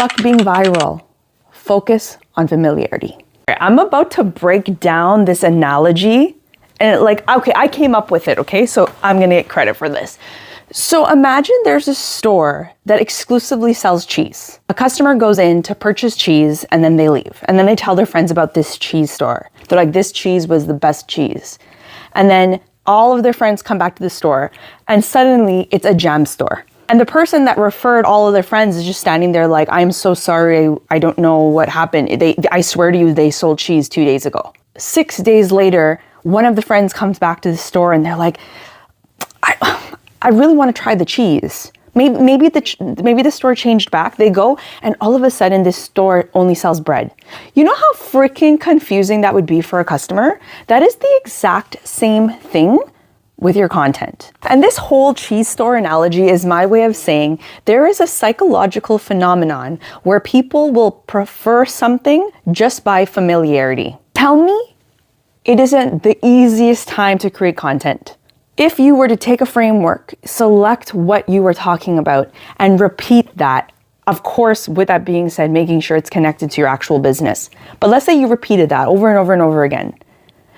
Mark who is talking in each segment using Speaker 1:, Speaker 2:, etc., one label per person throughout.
Speaker 1: fuck being viral. Focus on familiarity. I'm about to break down this analogy and okay, I came up with it, okay? So I'm gonna get credit for this. So imagine there's a store that exclusively sells cheese. A customer goes in to purchase cheese and then they leave. And then they tell their friends about this cheese store. They're like, this cheese was the best cheese. And then all of their friends come back to the store and suddenly it's a jam store. And the person that referred all of their friends is just standing there like, I'm so sorry, I don't know what happened. I swear to you, they sold cheese 2 days ago. 6 days later, one of the friends comes back to the store and they're like, I really want to try the cheese. Maybe the store changed back. They go and all of a sudden this store only sells bread. You know how freaking confusing that would be for a customer? That is the exact same thing with your content. And this whole cheese store analogy is my way of saying there is a psychological phenomenon where people will prefer something just by familiarity. Tell me it isn't the easiest time to create content. If you were to take a framework, select what you were talking about and repeat that, of course, with that being said, making sure it's connected to your actual business. But let's say you repeated that over and over and over again.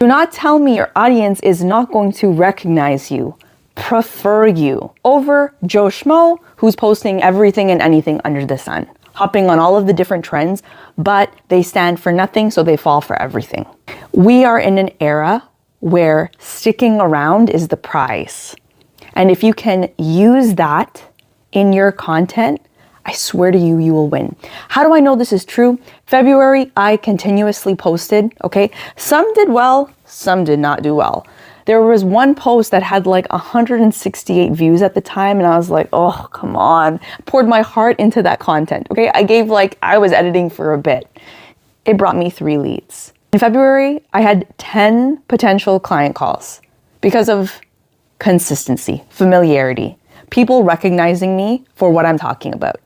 Speaker 1: Do not tell me your audience is not going to recognize you, prefer you over Joe Schmo, who's posting everything and anything under the sun, hopping on all of the different trends, but they stand for nothing, so they fall for everything. We are in an era where sticking around is the prize. And if you can use that in your content, I swear to you, you will win. How do I know this is true? February, I continuously posted, okay? Some did well, some did not do well. There was one post that had like 168 views at the time, and I was like, oh, come on. Poured my heart into that content, okay? I was editing for a bit. It brought me 3 leads. In February, I had 10 potential client calls because of consistency, familiarity, people recognizing me for what I'm talking about.